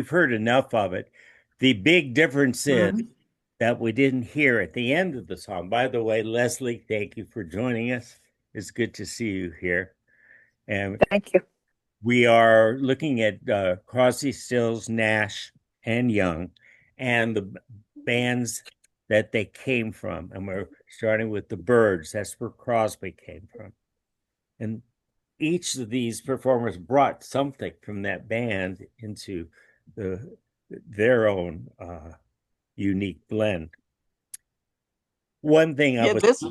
we've heard enough of it. The big difference is Mhm. that we didn't hear at the end of the song. By the way, Leslie, thank you for joining us. It's good to see you here. And Thank you. we are looking at Crosby, Stills, Nash, and Young, and the bands that they came from. And we're starting with the Byrds. That's where Crosby came from. And each of these performers brought something from that band into the their own unique blend. One thing Yeah, this.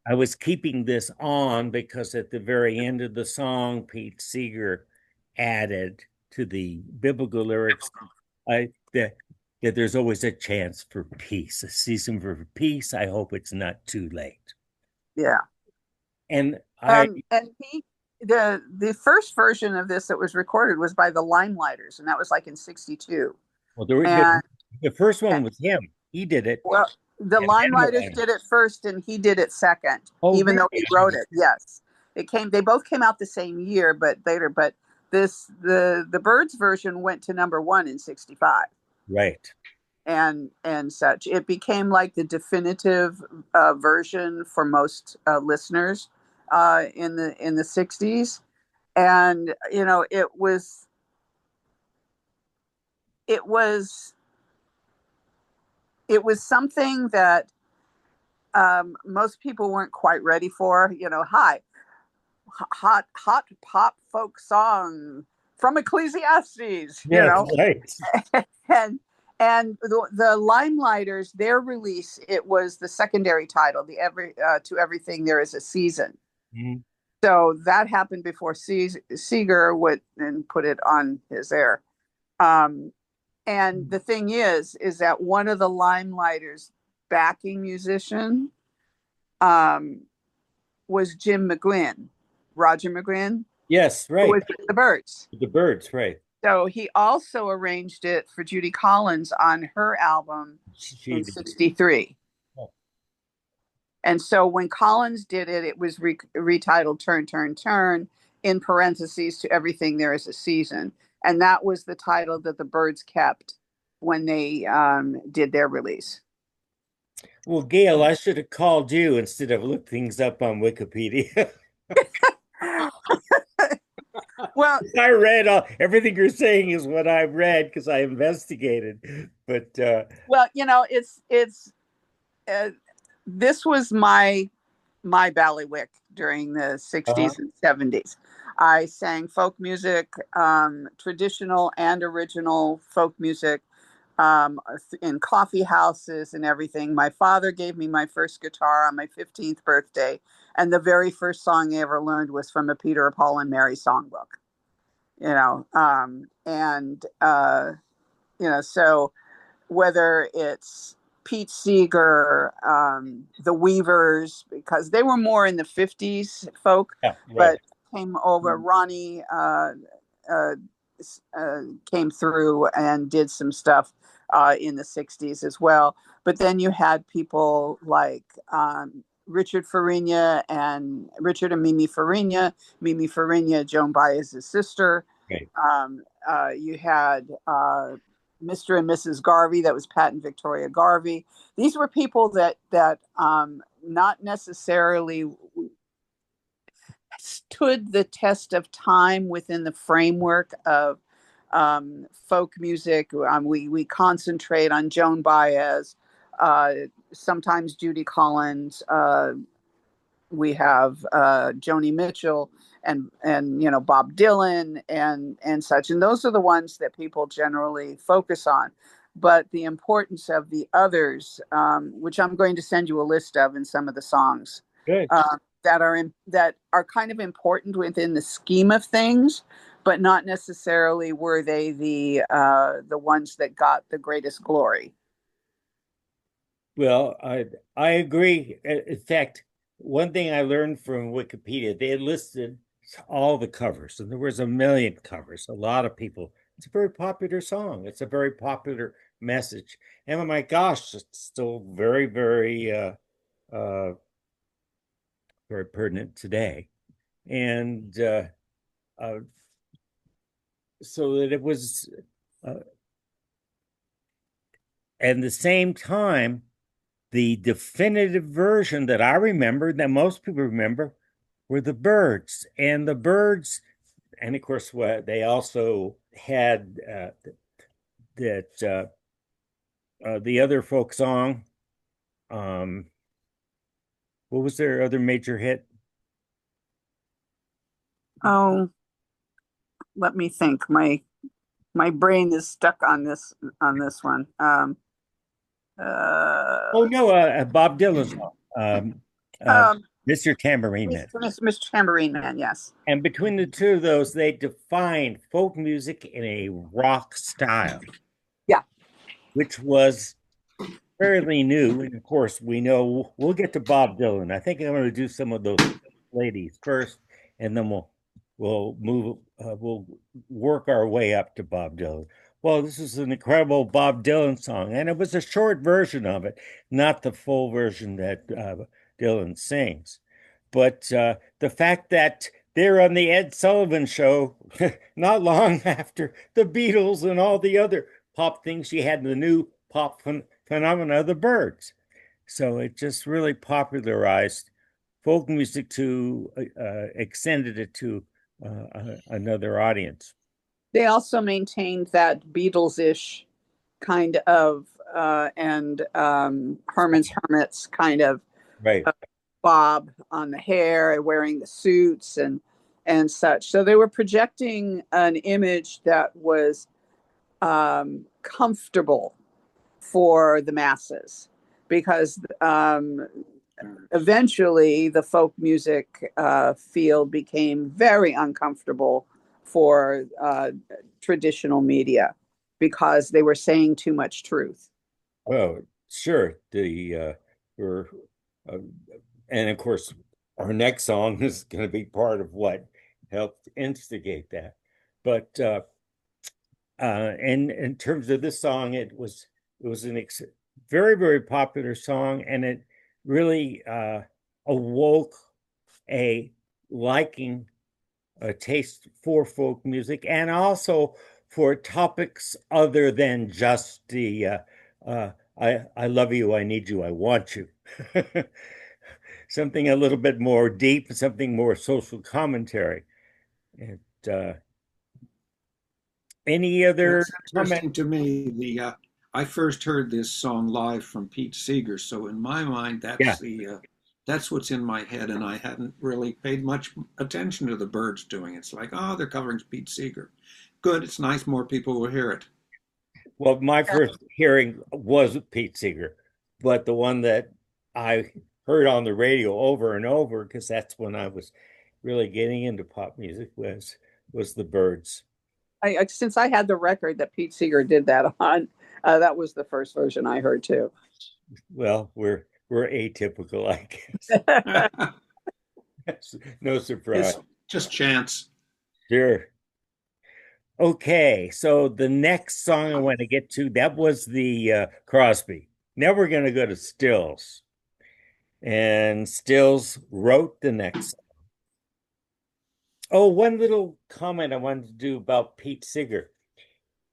I was keeping this on because at the very end of the song, Pete Seeger added to the biblical lyrics I that that there's always a chance for peace, a season for peace. I hope it's not too late. Yeah. And I And the first version of this that was recorded was by the Limelighters, and that was like in '62. well, And the first one was him. He did it, well, the and then the Limelighters line. did it first, and he did it second, Oh, even really? though he wrote it. Yes, it came. They both came out the same year, but later. But the Birds version went to number one in '65. Right. And such. It became like the definitive version for most listeners in the '60s, and it was it was something that most people weren't quite ready for. Hi, hot pop folk song from Ecclesiastes. Yes, right. And the Limelighters, their release, it was the secondary title, the every to everything there is a season. Mhm. So that happened before Seeger would and put it on his air. Um, and the thing is that one of the Limelighters' backing musician um, was Jim McGuinn, Roger McGuinn, Yes, who right. was in the Birds. The Birds, right. So he also arranged it for Judy Collins on her album She in did. '63. And so when Collins did it, it was retitled Turn, Turn, Turn, in parentheses, to everything there is a season. And that was the title that the Birds kept when they did their release. Well, Gail, I should have called you instead of look things up on Wikipedia. Well, I read everything you're saying is what I read because I investigated. But well, it's uh, this was my ballywick during the uh, '60s and '70s. I sang folk music, traditional and original folk music, in coffee houses and everything. My father gave me my first guitar on my 15th birthday, and the very first song I ever learned was from a Peter, Paul, and Mary songbook. And so whether it's Pete Seeger, the Weavers, because they were more in the '50s folk, yeah, right. but came over. Ronnie uh, came through and did some stuff in the '60s as well. But then you had people like Richard and Mimi Farina, Joan Baez's sister. Right. You had Mr. and Mrs. Garvey, that was Pat and Victoria Garvey. These were people that not necessarily stood the test of time within the framework of folk music. We concentrate on Joan Baez, uh, sometimes Judy Collins. We have Joni Mitchell and Bob Dylan and such, and those are the ones that people generally focus on. But the importance of the others, which I'm going to send you a list of in some of the songs, Good. that are kind of important within the scheme of things, but not necessarily were they the ones that got the greatest glory. Well, I agree. In fact, one thing I learned from Wikipedia, they listed all the covers, and there was a million covers. A lot of people. It's a very popular song. It's a very popular message, and oh my gosh, it's still uh, very pertinent today. And so that it was. Uh, at the same time, the definitive version that I remember, that most people remember, were the Birds. And the Birds, and of course, what they also had that the other folk song. Um, what was their other major hit? Oh, let me think. My brain is stuck on this one. Oh Uh, no, Bob Dylan's song, uh, um, Mr. Tambourine Man. Mr. Tambourine Man. Yes. And between the two of those, they defined folk music in a rock style, Yeah. which was fairly new. And of course, we know we'll get to Bob Dylan. I think I'm going to do some of those ladies first, and then we'll work our way up to Bob Dylan. Well, this is an incredible Bob Dylan song, and it was a short version of it, not the full version that Dylan sings. But the fact that they're on the Ed Sullivan Show not long after the Beatles and all the other pop things, she had the new phenomena of the Birds. So it just really popularized folk music to extended it to another audience. They also maintained that Beatles-ish kind of and Herman's Hermits kind of Right. bob on the hair and wearing the suits and such. So they were projecting an image that was comfortable for the masses because eventually the folk music field became very uncomfortable for traditional media because they were saying too much truth. Oh, sure. The we're uh, and of course our next song is going to be part of what helped instigate that. But and in terms of this song, it was an very very popular song, and it really awoke a liking, a taste for folk music, and also for topics other than just the uh, I love you, I need you, I want you. Something a little bit more deep, something more social commentary. And any other That's comment? interesting to me. The I first heard this song live from Pete Seeger, so in my mind, Yeah. that's what's in my head, and I hadn't really paid much attention to the Birds doing it. It's like, oh, they're covering Pete Seeger. Good, it's nice. More people will hear it. Well, my first hearing was Pete Seeger, but the one that I heard on the radio over and over, because that's when I was really getting into pop music, was the Birds. Since I had the record that Pete Seeger did that on, that was the first version I heard too. Well, we're atypical, I guess. That's no surprise. It's just chance. Sure. Okay, so the next song I want to get to, that was the Crosby. Now we're going to go to Stills. And Stills wrote the next. Oh, one little comment I wanted to do about Pete Seeger.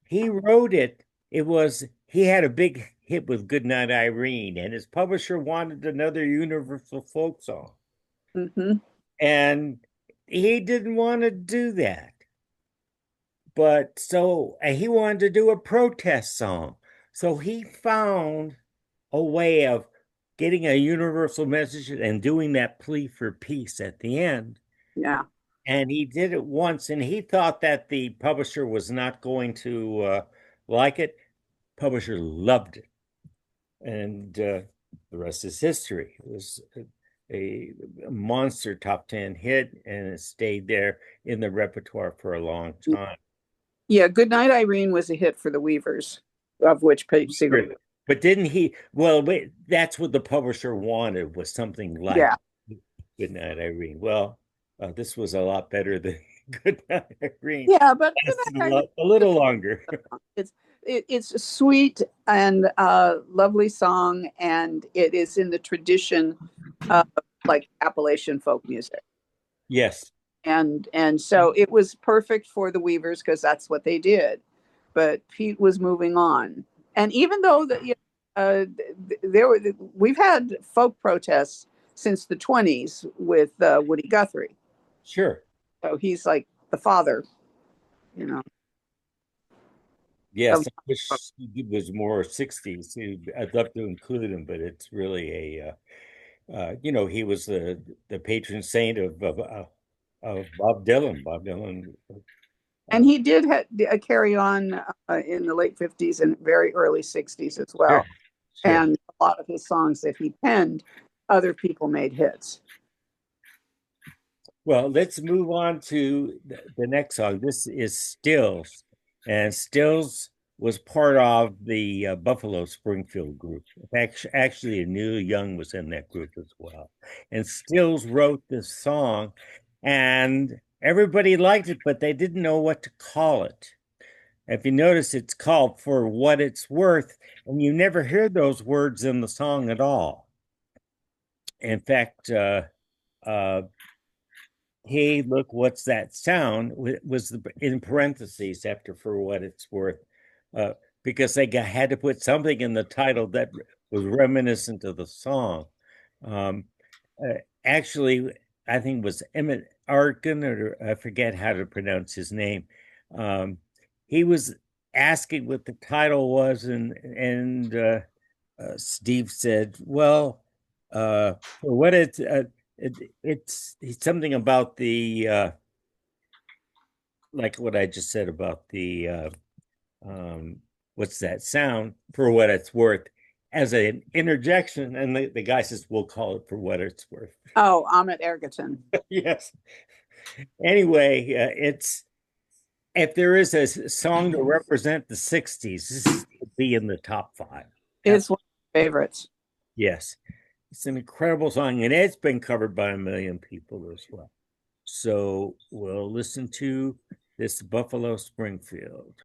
He wrote it. He had a big hit with Goodnight Irene, and his publisher wanted another Universal folk song. Mm-hmm. And he didn't want to do that. But so he wanted to do a protest song. So he found a way of getting a universal message and doing that plea for peace at the end. Yeah. And he did it once, and he thought that the publisher was not going to like it. Publisher loved it, and the rest is history. It was a monster top 10 hit, and it stayed there in the repertoire for a long time. Yeah. Goodnight Irene was a hit for the Weavers, of which Pete Seeger. But didn't he? Well, wait, that's what the publisher wanted, was something like Yeah. Goodnight Irene. Well, this was a lot better than Goodnight Irene. Yeah, but A little longer. It's a sweet and lovely song, and it is in the tradition of like Appalachian folk music. Yes. And so it was perfect for the Weavers because that's what they did. But Pete was moving on, And even though we've had folk protests since the 20s with Woody Guthrie. Sure. So he's like the father, you know. Yes, Of, I wish he was more 60s. I'd love to include him, but it's really he was the patron saint of Bob Dylan. Bob Dylan. and Uh, he did carry on in the late 50s and very early 60s as sure, well. sure. And a lot of his songs that he penned, other people made hits. Well, let's move on to the next song. This is Stills, and Stills was part of the Buffalo Springfield group. Actually, Neil Young was in that group as well. And Stills wrote this song, and everybody liked it, but they didn't know what to call it. If you notice, it's called For What It's Worth, and you never hear those words in the song at all. In fact, uh, hey, look, what's that sound? Was in parentheses after For What It's Worth, uh, because had to put something in the title that was reminiscent of the song. Um, uh, Actually, I think it was Emmett Arkin, or I forget how to pronounce his name. Um, he was asking what the title was, and Steve said, "Well, for what it's something about the like what I just said about the um, what's that sound for what it's worth." As an interjection, and the guy says, "We'll call it For What It's Worth." Oh, Ahmet Ertegun. Yes. Anyway, it's if there is a song to represent the 60s, this would be in the top five. It's one of my favorites. Yes. It's an incredible song, and it's been covered by a million people as well. So we'll listen to this Buffalo Springfield.